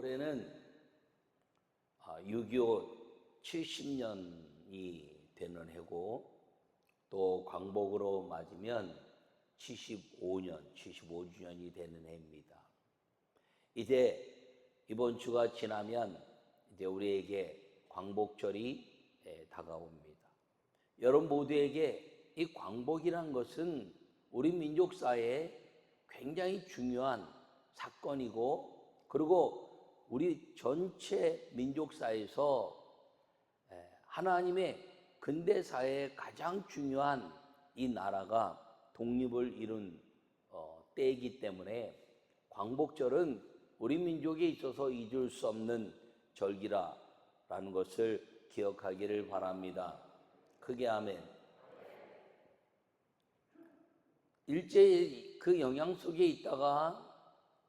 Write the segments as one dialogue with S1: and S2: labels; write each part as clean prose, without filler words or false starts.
S1: 올해는 6.25 70년이 되는 해고, 또 광복으로 맞으면 75주년이 되는 해입니다. 이제 이번 주가 지나면 이제 우리에게 광복절이 다가옵니다. 여러분 모두에게 이 광복이란 것은 우리 민족사에 굉장히 중요한 사건이고, 그리고 우리 전체 민족사에서 하나님의 근대사에 가장 중요한 이 나라가 독립을 이룬 때이기 때문에 광복절은 우리 민족에 있어서 잊을 수 없는 절기라는 것을 기억하기를 바랍니다. 크게 아멘. 일제의 그 영향 속에 있다가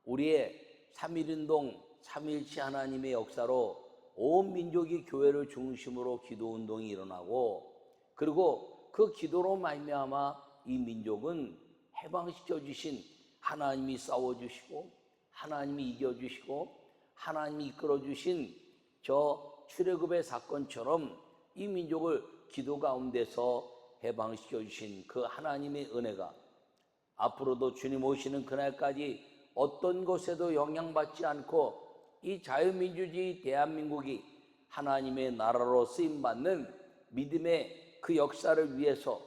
S1: 우리의 3.1운동, 3.1치 하나님의 역사로 온 민족이 교회를 중심으로 기도운동이 일어나고, 그리고 그 기도로 말미암아 이 민족은 해방시켜 주신 하나님이 싸워주시고, 하나님이 이겨주시고, 하나님이 이끌어주신 저 출애굽의 사건처럼 이 민족을 기도 가운데서 해방시켜 주신 그 하나님의 은혜가 앞으로도 주님 오시는 그날까지 어떤 것에도 영향받지 않고 이 자유민주주의 대한민국이 하나님의 나라로 쓰임받는 믿음의 그 역사를 위해서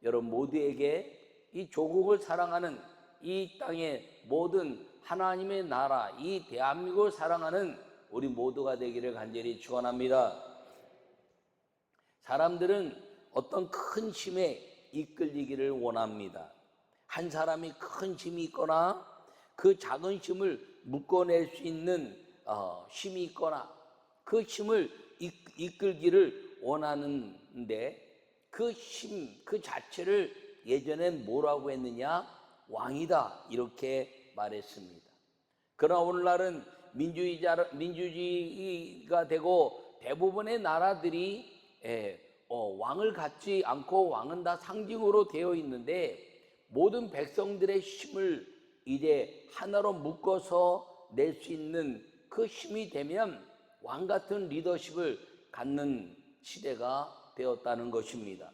S1: 여러분 모두에게 이 조국을 사랑하는 이 땅의 모든 하나님의 나라, 이 대한민국을 사랑하는 우리 모두가 되기를 간절히 축원합니다. 사람들은 어떤 큰 힘에 이끌리기를 원합니다. 한 사람이 큰 힘이 있거나 그 작은 힘을 묶어낼 수 있는 힘이 있거나 그 힘을 이끌기를 원하는데, 그 힘 그 자체를 예전엔 뭐라고 했느냐? 왕이다, 이렇게 말했습니다. 그러나 오늘날은 민주주의가 되고 대부분의 나라들이 왕을 갖지 않고 왕은 다 상징으로 되어 있는데, 모든 백성들의 힘을 이제 하나로 묶어서 낼 수 있는 그 힘이 되면 왕 같은 리더십을 갖는 시대가 되었다는 것입니다.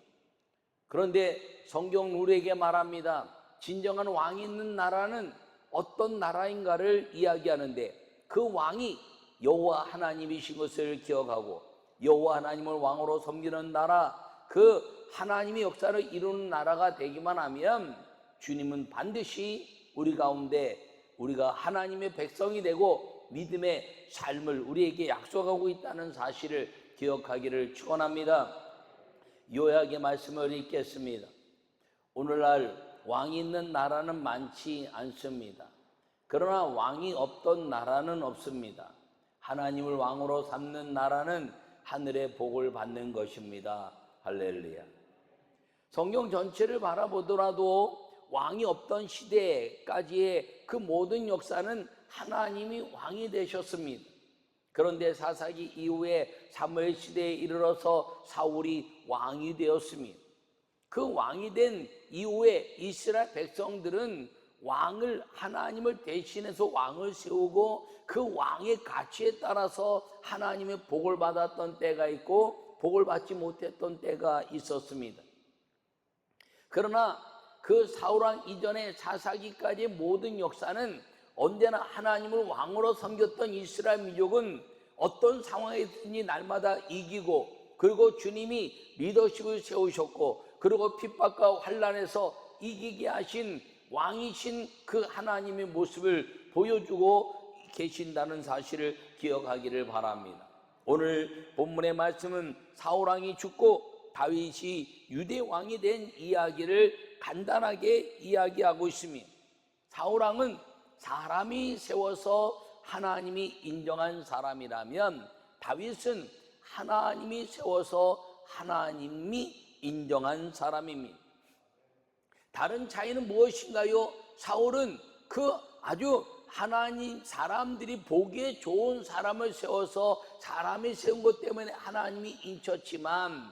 S1: 그런데 성경 우리에게 말합니다. 진정한 왕이 있는 나라는 어떤 나라인가를 이야기하는데, 그 왕이 여호와 하나님이신 것을 기억하고 여호와 하나님을 왕으로 섬기는 나라, 그 하나님의 역사를 이루는 나라가 되기만 하면 주님은 반드시 우리 가운데 우리가 하나님의 백성이 되고 믿음의 삶을 우리에게 약속하고 있다는 사실을 기억하기를 축원합니다. 요약의 말씀을 읽겠습니다. 오늘날 왕이 있는 나라는 많지 않습니다. 그러나 왕이 없던 나라는 없습니다. 하나님을 왕으로 삼는 나라는 하늘의 복을 받는 것입니다. 할렐루야. 성경 전체를 바라보더라도 왕이 없던 시대까지의 그 모든 역사는 하나님이 왕이 되셨습니다. 그런데 사사기 이후에 사무엘 시대에 이르러서 사울이 왕이 되었습니다. 그 왕이 된 이후에 이스라엘 백성들은 왕을, 하나님을 대신해서 왕을 세우고 그 왕의 가치에 따라서 하나님의 복을 받았던 때가 있고 복을 받지 못했던 때가 있었습니다. 그러나 그 사울왕 이전의 사사기까지의 모든 역사는 언제나 하나님을 왕으로 섬겼던 이스라엘 민족은 어떤 상황에든지 날마다 이기고, 그리고 주님이 리더십을 세우셨고, 그리고 핍박과 환난에서 이기게 하신 왕이신 그 하나님의 모습을 보여주고 계신다는 사실을 기억하기를 바랍니다. 오늘 본문의 말씀은 사울왕이 죽고 다윗이 유대 왕이 된 이야기를 간단하게 이야기하고 있습니다. 사울왕은 사람이 세워서 하나님이 인정한 사람이라면, 다윗은 하나님이 세워서 하나님이 인정한 사람입니다. 다른 차이는 무엇인가요? 사울은 그 아주 하나님, 사람들이 보기에 좋은 사람을 세워서 사람이 세운 것 때문에 하나님이 인쳤지만,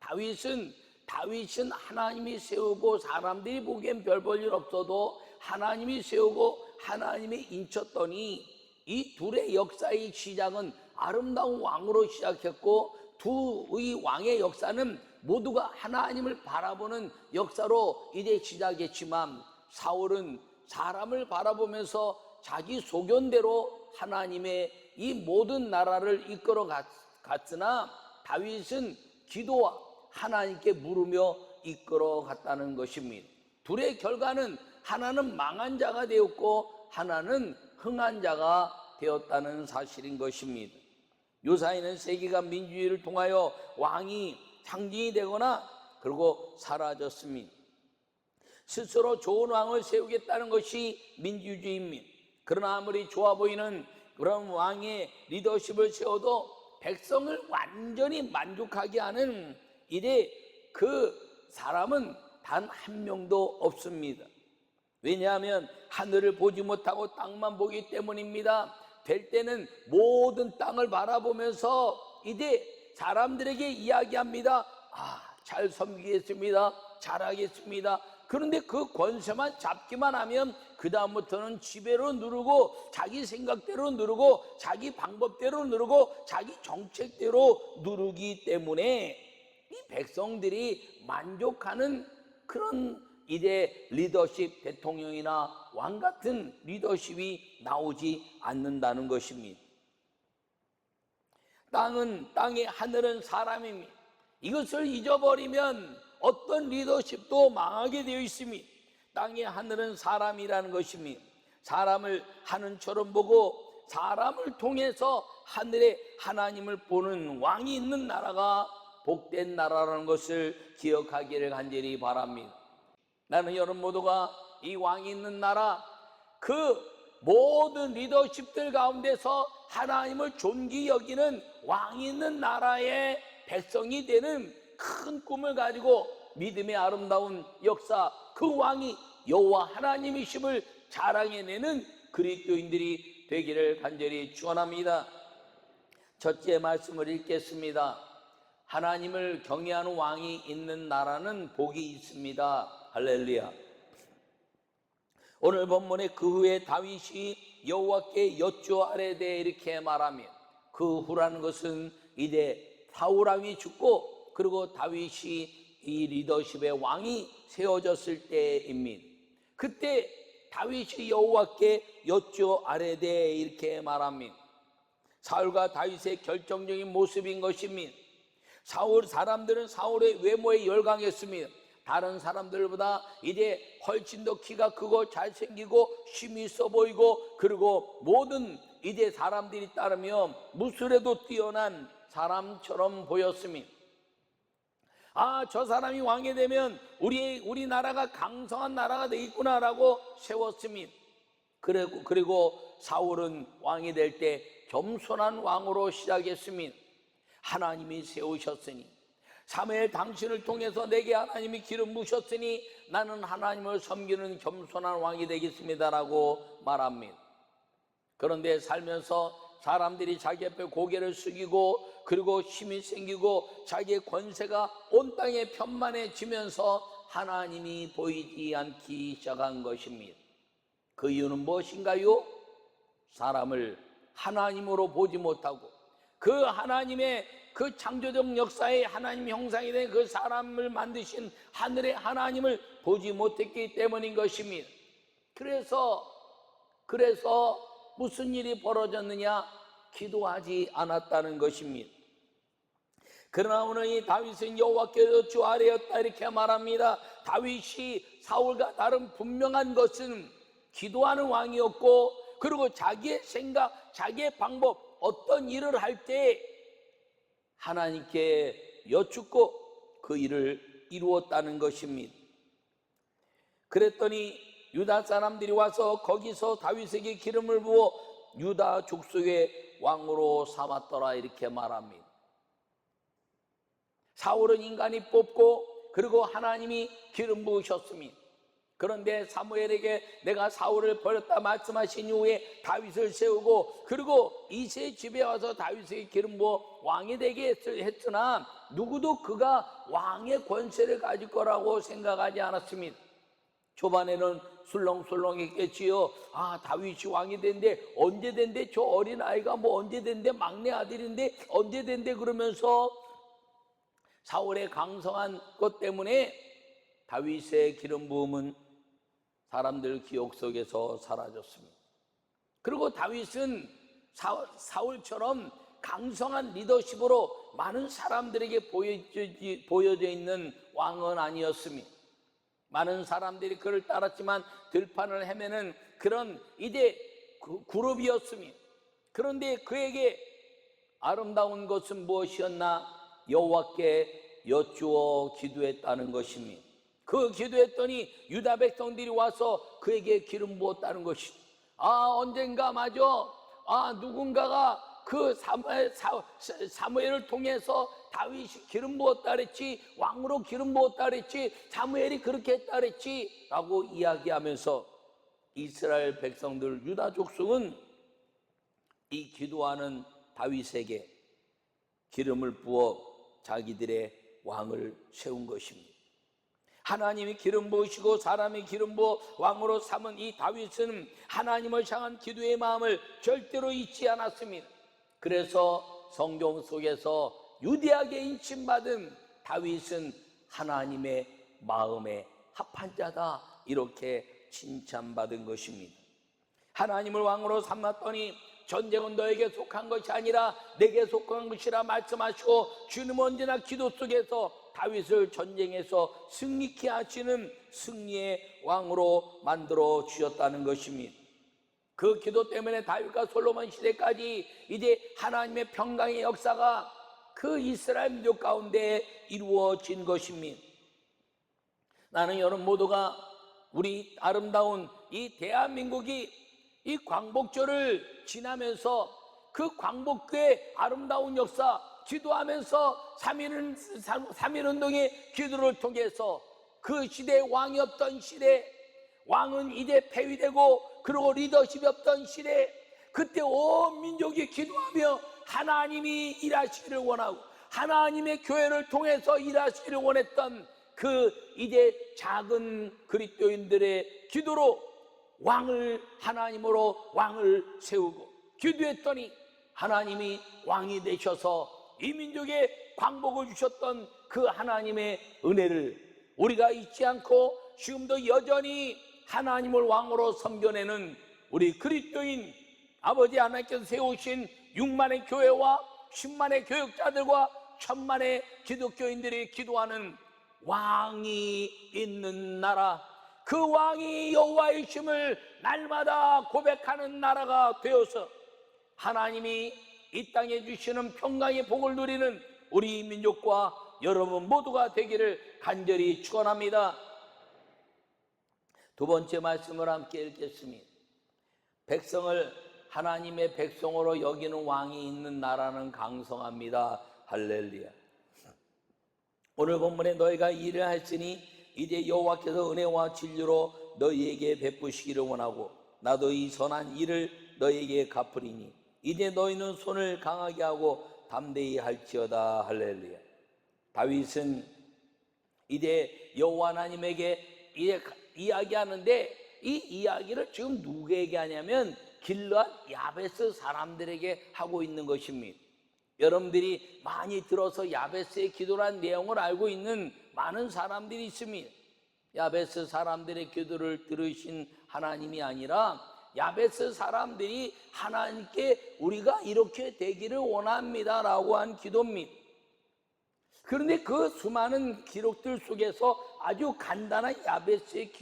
S1: 다윗은 하나님이 세우고 사람들이 보기엔 별 볼 일 없어도 하나님이 세우고 하나님이 인쳤더니 이 둘의 역사의 시작은 아름다운 왕으로 시작했고, 두의 왕의 역사는 모두가 하나님을 바라보는 역사로 이제 시작했지만, 사울은 사람을 바라보면서 자기 소견대로 하나님의 이 모든 나라를 이끌어 갔으나, 다윗은 기도와 하나님께 물으며 이끌어 갔다는 것입니다. 둘의 결과는 하나는 망한 자가 되었고 하나는 흥한 자가 되었다는 사실인 것입니다. 요사이는 세계가 민주주의를 통하여 왕이 상징이 되거나 그리고 사라졌습니다. 스스로 좋은 왕을 세우겠다는 것이 민주주의입니다. 그러나 아무리 좋아 보이는 그런 왕의 리더십을 세워도 백성을 완전히 만족하게 하는 일에 그 사람은 단 한 명도 없습니다. 왜냐하면 하늘을 보지 못하고 땅만 보기 때문입니다. 될 때는 모든 땅을 바라보면서 이제 사람들에게 이야기합니다. 잘 섬기겠습니다. 잘하겠습니다. 그런데 그 권세만 잡기만 하면 그 다음부터는 지배로 누르고 자기 생각대로 누르고 자기 방법대로 누르고 자기 정책대로 누르기 때문에 이 백성들이 만족하는 그런 이제 리더십, 대통령이나 왕 같은 리더십이 나오지 않는다는 것입니다. 땅은 땅에, 하늘은 사람입니다. 이것을 잊어버리면 어떤 리더십도 망하게 되어 있습니다. 땅의 하늘은 사람이라는 것입니다. 사람을 하늘처럼 보고 사람을 통해서 하늘에 하나님을 보는 왕이 있는 나라가 복된 나라라는 것을 기억하기를 간절히 바랍니다. 나는 여러분 모두가 이 왕이 있는 나라, 그 모든 리더십들 가운데서 하나님을 존귀 여기는 왕이 있는 나라의 백성이 되는 큰 꿈을 가지고 믿음의 아름다운 역사, 그 왕이 여호와 하나님이심을 자랑해내는 그리스도인들이 되기를 간절히 축원합니다. 첫째 말씀을 읽겠습니다. 하나님을 경외하는 왕이 있는 나라는 복이 있습니다. 할렐루야. 오늘 본문에 그 후에 다윗이 여호와께 여쭈아뢰되 이렇게 말하며, 그 후라는 것은 이제 사울 왕이 죽고 그리고 다윗이 이 리더십의 왕이 세워졌을 때입니다. 그때 다윗이 여호와께 여쭈아뢰되 이렇게 말합니다. 사울과 다윗의 결정적인 모습인 것입니다. 사람들은 사울의 외모에 열광했습니다. 다른 사람들보다 이제 훨씬 더 키가 크고 잘생기고 힘이 있어 보이고, 그리고 모든 이제 사람들이 따르며 무술에도 뛰어난 사람처럼 보였습니다. 저 사람이 왕이 되면 우리 나라가 강성한 나라가 되겠구나라고 세웠습니다. 그리고 사울은 왕이 될 때 겸손한 왕으로 시작했습니다. 하나님이 세우셨으니, 사무엘 당신을 통해서 내게 하나님이 기름 부으셨으니 나는 하나님을 섬기는 겸손한 왕이 되겠습니다라고 말합니다. 그런데 살면서 사람들이 자기 앞에 고개를 숙이고 그리고 힘이 생기고 자기의 권세가 온 땅에 편만해지면서 하나님이 보이지 않기 시작한 것입니다. 그 이유는 무엇인가요? 사람을 하나님으로 보지 못하고 그 하나님의 그 창조적 역사의 하나님 형상이 된 그 사람을 만드신 하늘의 하나님을 보지 못했기 때문인 것입니다. 그래서 무슨 일이 벌어졌느냐? 기도하지 않았다는 것입니다. 그러나 오늘 이 다윗은 여호와께 여쭈아뢰었다 이렇게 말합니다. 다윗이 사울과 다른 분명한 것은 기도하는 왕이었고, 그리고 자기의 생각, 자기의 방법, 어떤 일을 할 때 하나님께 여쭙고 그 일을 이루었다는 것입니다. 그랬더니 유다 사람들이 와서 거기서 다윗에게 기름을 부어 유다 족속의 왕으로 삼았더라 이렇게 말합니다. 사울은 인간이 뽑고 그리고 하나님이 기름 부으셨습니다. 그런데 사무엘에게 내가 사울을 버렸다 말씀하신 이후에 다윗을 세우고 그리고 이새의 집에 와서 다윗에게 기름 부어 왕이 되게 했으나 누구도 그가 왕의 권세를 가질 거라고 생각하지 않았습니다. 초반에는 술렁술렁했겠지요. 다윗이 왕이 된대. 언제 된대? 저 어린아이가 뭐 언제 된대? 막내 아들인데 언제 된대? 그러면서 사울의 강성한 것 때문에 다윗의 기름 부음은 사람들 기억 속에서 사라졌습니다. 그리고 다윗은 사울처럼 강성한 리더십으로 많은 사람들에게 보여져 있는 왕은 아니었습니다. 많은 사람들이 그를 따랐지만 들판을 헤매는 그런 이제 그룹이었습니다. 그런데 그에게 아름다운 것은 무엇이었나? 여호와께 여쭈어 기도했다는 것입니다. 그 기도했더니 유다 백성들이 와서 그에게 기름 부었다는 것이. 언젠가 누군가가 그 사무엘을 통해서 다윗이 기름 부었다 그랬지, 왕으로 기름 부었다 그랬지, 사무엘이 그렇게 했다 그랬지 라고 이야기하면서 이스라엘 백성들, 유다 족속은 이 기도하는 다윗에게 기름을 부어 자기들의 왕을 세운 것입니다. 하나님이 기름 부으시고 사람이 기름 부어 왕으로 삼은 이 다윗은 하나님을 향한 기도의 마음을 절대로 잊지 않았습니다. 그래서 성경 속에서 유대하게 인침받은 다윗은 하나님의 마음에 합한 자다, 이렇게 칭찬받은 것입니다. 하나님을 왕으로 삼았더니 전쟁은 너에게 속한 것이 아니라 내게 속한 것이라 말씀하시고, 주님은 언제나 기도 속에서 다윗을 전쟁에서 승리케 하시는 승리의 왕으로 만들어 주셨다는 것입니다. 그 기도 때문에 다윗과 솔로몬 시대까지 이제 하나님의 평강의 역사가 그 이스라엘 민족 가운데 이루어진 것입니다. 나는 여러분 모두가 우리 아름다운 이 대한민국이 이 광복절을 지나면서 그 광복의 아름다운 역사 기도하면서 3.1운동의 기도를 통해서 그 시대에 왕이 없던 시대, 왕은 이제 폐위되고 그리고 리더십이 없던 시대, 그때 온 민족이 기도하며 하나님이 일하시기를 원하고 하나님의 교회를 통해서 일하시기를 원했던 그 이제 작은 그리스도인들의 기도로 하나님으로 왕을 세우고 기도했더니 하나님이 왕이 되셔서 이 민족에 광복을 주셨던 그 하나님의 은혜를 우리가 잊지 않고 지금도 여전히 하나님을 왕으로 섬겨내는 우리 그리스도인 아버지 하나님께서 세우신 6만의 교회와 10만의 교육자들과 1000만의 기독교인들이 기도하는 왕이 있는 나라, 그 왕이 여호와이심을 날마다 고백하는 나라가 되어서 하나님이 이 땅에 주시는 평강의 복을 누리는 우리 민족과 여러분 모두가 되기를 간절히 축원합니다. 두 번째 말씀을 함께 읽겠습니다. 백성을 하나님의 백성으로 여기는 왕이 있는 나라는 강성합니다. 할렐루야. 오늘 본문에 너희가 일을 했으니 이제 여호와께서 은혜와 진리로 너희에게 베푸시기를 원하고 나도 이 선한 일을 너희에게 갚으리니 이제 너희는 손을 강하게 하고 담대히 할지어다. 할렐루야. 다윗은 이제 여호와 하나님에게 이제 이야기하는데 이 이야기를 지금 누구에게 하냐면 길르앗 야베스 사람들에게 하고 있는 것입니다. 여러분들이 많이 들어서 야베스의 기도란 내용을 알고 있는 많은 사람들이 있습니다. 야베스 사람들의 기도를 들으신 하나님이 아니라 야베스 사람들이 하나님께 우리가 이렇게 되기를 원합니다 라고 한 기도입니다. 그런데 그 수많은 기록들 속에서 아주 간단한 야베스의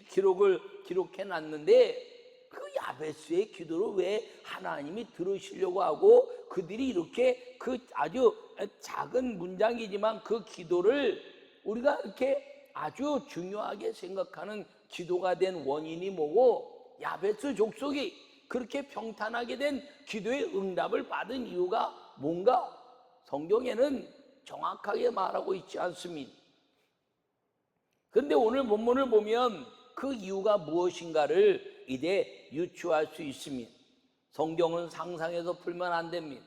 S1: 기록을 기록해 놨는데 그 야베스의 기도를 왜 하나님이 들으시려고 하고 그들이 이렇게 그 아주 작은 문장이지만 그 기도를 우리가 이렇게 아주 중요하게 생각하는 기도가 된 원인이 뭐고 야베스 족속이 그렇게 평탄하게 된 기도의 응답을 받은 이유가 뭔가 성경에는 정확하게 말하고 있지 않습니다. 그런데 오늘 본문을 보면 그 이유가 무엇인가를 이제 유추할 수 있습니다. 성경은 상상해서 풀면 안 됩니다.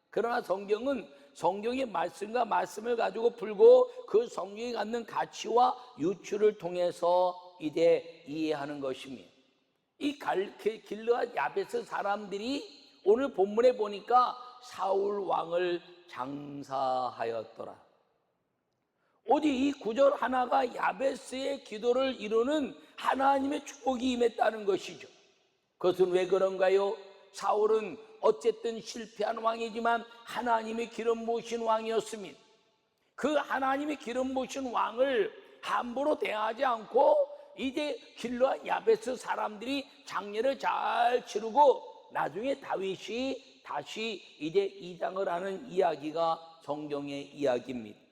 S1: 그러나 성경은 성경의 말씀과 말씀을 가지고 풀고 그 성경이 갖는 가치와 유추를 통해서 이제 이해하는 것입니다. 이 길르앗 야베스 사람들이 오늘 본문에 보니까 사울 왕을 장사하였더라. 오직 이 구절 하나가 야베스의 기도를 이루는 하나님의 축복이 임했다는 것이죠. 그것은 왜 그런가요? 사울은 어쨌든 실패한 왕이지만 하나님의 기름 부으신 왕이었습니다. 그 하나님의 기름 부으신 왕을 함부로 대하지 않고 이제 길르앗 야베스 사람들이 장례를 잘 치르고 나중에 다윗이 다시 이제 이장을 하는 이야기가 성경의 이야기입니다.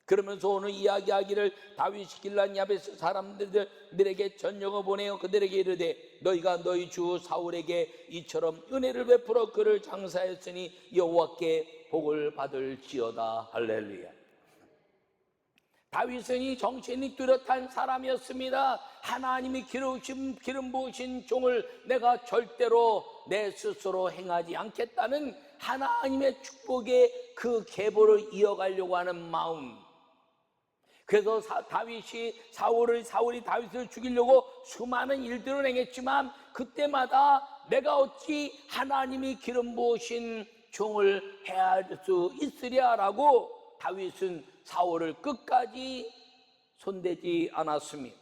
S1: 그러면서 오늘 이야기하기를 다윗이 길르앗 야베스 사람들에게 전령을 보내어 그들에게 이르되 너희가 너희 주 사울에게 이처럼 은혜를 베풀어 그를 장사했으니 여호와께 복을 받을지어다. 할렐루야. 다윗은 이 정신이 뚜렷한 사람이었습니다. 하나님이 기름 부으신 종을 내가 절대로 내 스스로 행하지 않겠다는 하나님의 축복의 그 계보를 이어가려고 하는 마음. 그래서 사울이 다윗을 죽이려고 수많은 일들을 행했지만 그때마다 내가 어찌 하나님이 기름 부으신 종을 해할 수 있으랴라고 다윗은 사울을 끝까지 손대지 않았습니다.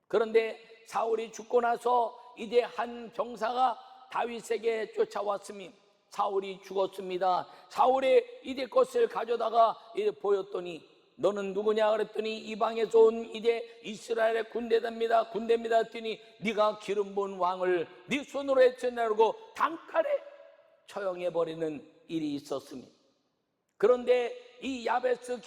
S1: 그런데 사울이 죽고 나서 이제 한 병사가 다윗에게 쫓아왔습니다. 사울이 죽었습니다. 사울의 이제 것을 가져다가 이제 보였더니 너는 누구냐 그랬더니 이방에서 온 이제 이스라엘의 군대입니다 했더니 네가 기름 부은 왕을 네 손으로 해쳤냐고 단칼에 처형해버리는 일이 있었습니다. 그런데 이 야베스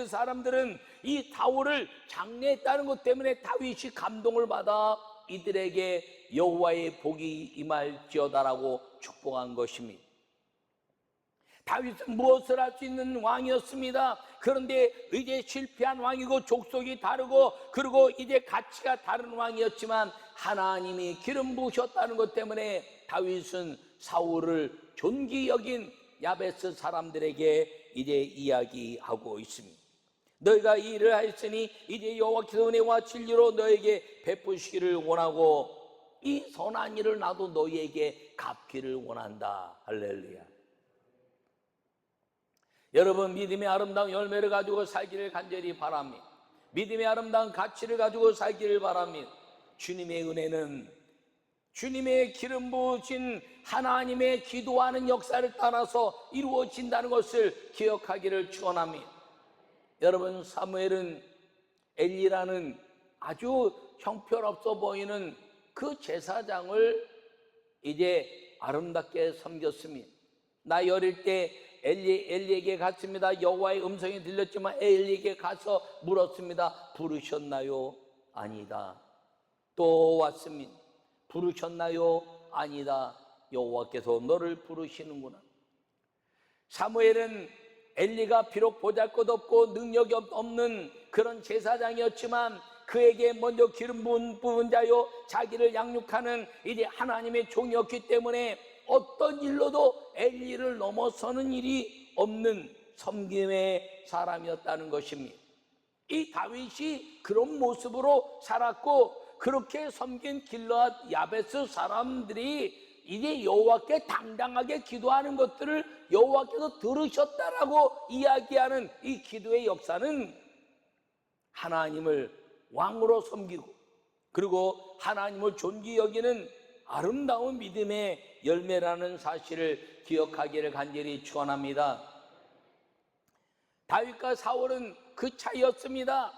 S1: 사람들은 이 사울을 장례했다는 것 때문에 다윗이 감동을 받아 이들에게 여호와의 복이 임할지어다라고 축복한 것입니다. 다윗은 무엇을 할 수 있는 왕이었습니다. 그런데 이제 실패한 왕이고 족속이 다르고 그리고 이제 가치가 다른 왕이었지만 하나님이 기름 부으셨다는 것 때문에 다윗은 사울을 존귀 여긴 야베스 사람들에게 이제 이야기하고 있습니다. 너희가 이 일을 하였으니 이제 여호와께서 은혜와 진리로 너에게 베푸시기를 원하고 이 선한 일을 나도 너희에게 갚기를 원한다. 할렐루야. 여러분, 믿음의 아름다운 열매를 가지고 살기를 간절히 바랍니다. 믿음의 아름다운 가치를 가지고 살기를 바랍니다. 주님의 은혜는 주님의 기름 부으신 하나님의 기도하는 역사를 따라서 이루어진다는 것을 기억하기를 축원합니다. 여러분, 사무엘은 엘리라는 아주 형편없어 보이는 그 제사장을 이제 아름답게 섬겼습니다. 나이 어릴 때 엘리에게 갔습니다. 여호와의 음성이 들렸지만 엘리에게 가서 물었습니다. 부르셨나요? 아니다. 또 왔습니다. 부르셨나요? 아니다. 여호와께서 너를 부르시는구나. 사무엘은 엘리가 비록 보잘것없고 능력이 없는 그런 제사장이었지만 그에게 먼저 기름 부은 자요 자기를 양육하는 이제 하나님의 종이었기 때문에 어떤 일로도 엘리를 넘어서는 일이 없는 섬김의 사람이었다는 것입니다. 이 다윗이 그런 모습으로 살았고 그렇게 섬긴 길르앗 야베스 사람들이 이제 여호와께 당당하게 기도하는 것들을 여호와께서 들으셨다라고 이야기하는 이 기도의 역사는 하나님을 왕으로 섬기고 그리고 하나님을 존귀 여기는 아름다운 믿음의 열매라는 사실을 기억하기를 간절히 축원합니다. 다윗과 사울은 그 차이였습니다.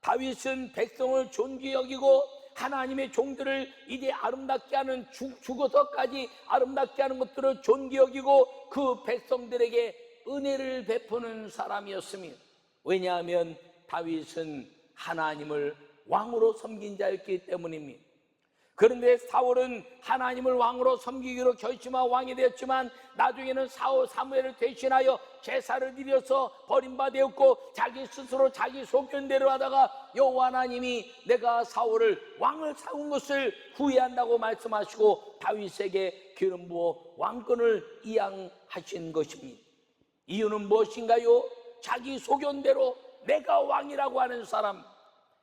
S1: 다윗은 백성을 존귀 여기고 하나님의 종들을 이제 아름답게 하는 죽어서까지 아름답게 하는 것들을 존귀 여기고 그 백성들에게 은혜를 베푸는 사람이었습니다. 왜냐하면 다윗은 하나님을 왕으로 섬긴 자였기 때문입니다. 그런데 사울은 하나님을 왕으로 섬기기로 결심한 왕이 되었지만 나중에는 사무엘을 대신하여 제사를 드려서 버림받았고 자기 스스로 자기 소견대로 하다가 여호와 하나님이 내가 사울을 왕을 삼은 것을 후회한다고 말씀하시고 다윗에게 기름 부어 왕권을 이양하신 것입니다. 이유는 무엇인가요? 자기 소견대로 내가 왕이라고 하는 사람,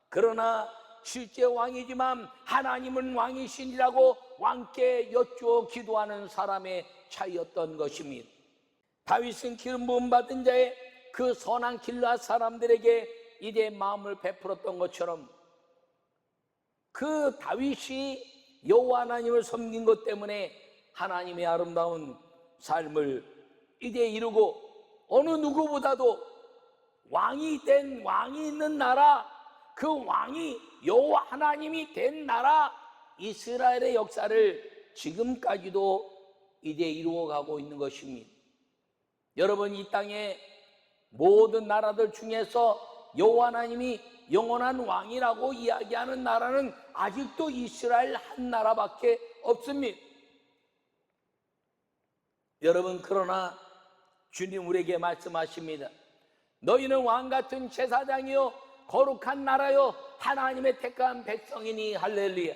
S1: 그러나 실제 왕이지만 하나님은 왕이시니라고 왕께 여쭈어 기도하는 사람의 차이였던 것입니다. 다윗은 기름 부음 받은 자의 그 선한 길앗 사람들에게 이제 마음을 베풀었던 것처럼 그 다윗이 여호와 하나님을 섬긴 것 때문에 하나님의 아름다운 삶을 이제 이루고 어느 누구보다도 왕이 있는 나라, 그 왕이 여호와 하나님이 된 나라 이스라엘의 역사를 지금까지도 이제 이루어가고 있는 것입니다. 여러분, 이 땅의 모든 나라들 중에서 여호와 하나님이 영원한 왕이라고 이야기하는 나라는 아직도 이스라엘 한 나라밖에 없습니다. 여러분, 그러나 주님 우리에게 말씀하십니다. 너희는 왕같은 제사장이요 거룩한 나라요 하나님의 택한 백성이니 할렐루야.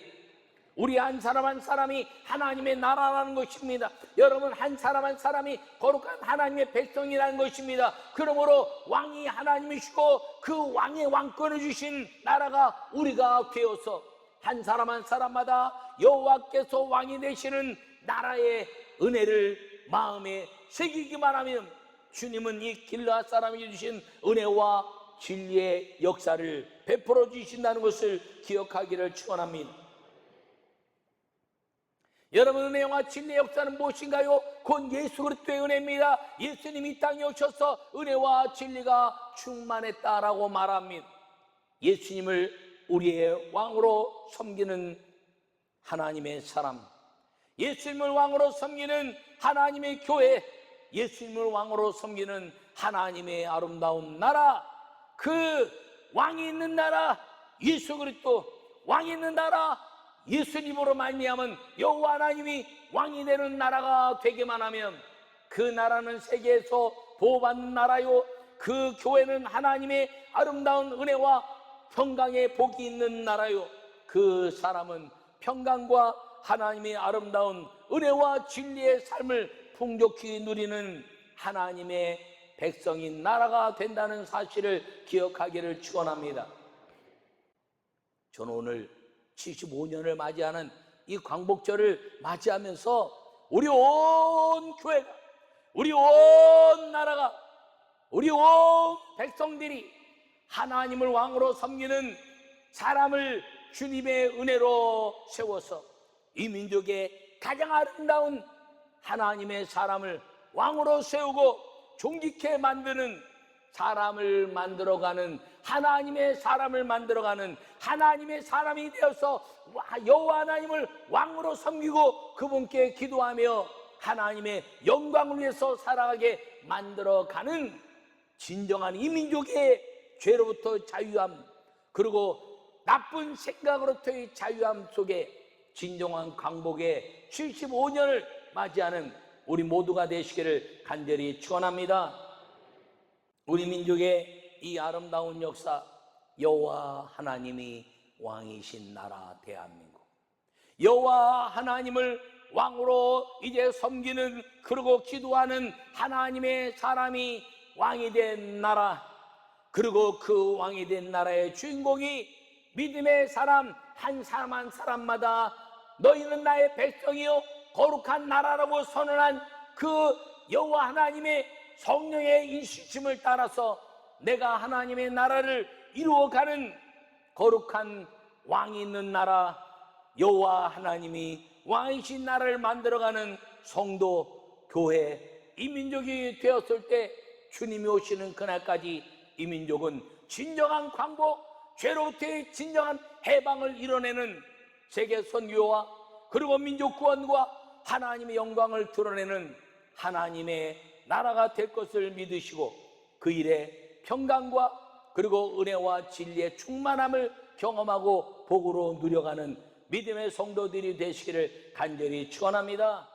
S1: 우리 한 사람 한 사람이 하나님의 나라라는 것입니다. 여러분, 한 사람 한 사람이 거룩한 하나님의 백성이라는 것입니다. 그러므로 왕이 하나님이시고 그 왕의 왕권을 주신 나라가 우리가 되어서 한 사람 한 사람마다 여호와께서 왕이 되시는 나라의 은혜를 마음에 새기기만 하면 주님은 이 길르앗 사람이 주신 은혜와 진리의 역사를 베풀어 주신다는 것을 기억하기를 축원합니다. 여러분, 은혜와 진리의 역사는 무엇인가요? 곧 예수 그리스도의 은혜입니다. 예수님이 이 땅에 오셔서 은혜와 진리가 충만했다라고 말합니다. 예수님을 우리의 왕으로 섬기는 하나님의 사람, 예수님을 왕으로 섬기는 하나님의 교회, 예수님을 왕으로 섬기는 하나님의 아름다운 나라, 그 왕이 있는 나라 예수 그리스도, 왕이 있는 나라 예수님으로 말미암은 여호와 하나님이 왕이 되는 나라가 되기만 하면 그 나라는 세계에서 보호받는 나라요, 그 교회는 하나님의 아름다운 은혜와 평강의 복이 있는 나라요, 그 사람은 평강과 하나님의 아름다운 은혜와 진리의 삶을 풍족히 누리는 하나님의 백성인 나라가 된다는 사실을 기억하기를 축원합니다. 저는 오늘 75년을 맞이하는 이 광복절을 맞이하면서 우리 온 교회가, 우리 온 나라가, 우리 온 백성들이 하나님을 왕으로 섬기는 사람을 주님의 은혜로 세워서 이 민족의 가장 아름다운 하나님의 사람을 왕으로 세우고 존귀케 만드는 사람을 만들어가는, 하나님의 사람을 만들어가는 하나님의 사람이 되어서 여호와 하나님을 왕으로 섬기고 그분께 기도하며 하나님의 영광을 위해서 살아가게 만들어가는 진정한 이 민족의 죄로부터 자유함, 그리고 나쁜 생각으로부터의 자유함 속에 진정한 광복의 75년을 맞이하는 우리 모두가 되시기를 간절히 축원합니다. 우리 민족의 이 아름다운 역사, 여호와 하나님이 왕이신 나라 대한민국, 여호와 하나님을 왕으로 이제 섬기는, 그리고 기도하는 하나님의 사람이 왕이 된 나라, 그리고 그 왕이 된 나라의 주인공이 믿음의 사람 한 사람 한 사람마다 너희는 나의 백성이요 거룩한 나라라고 선언한 그 여호와 하나님의 성령의 인치심을 따라서 내가 하나님의 나라를 이루어가는 거룩한 왕이 있는 나라, 여호와 하나님이 왕이신 나라를 만들어가는 성도, 교회, 이 민족이 되었을 때 주님이 오시는 그날까지 이 민족은 진정한 광복, 죄로부터의 진정한 해방을 이뤄내는 세계 선교와 그리고 민족 구원과 하나님의 영광을 드러내는 하나님의 나라가 될 것을 믿으시고 그 일에 평강과 그리고 은혜와 진리의 충만함을 경험하고 복으로 누려가는 믿음의 성도들이 되시기를 간절히 축원합니다.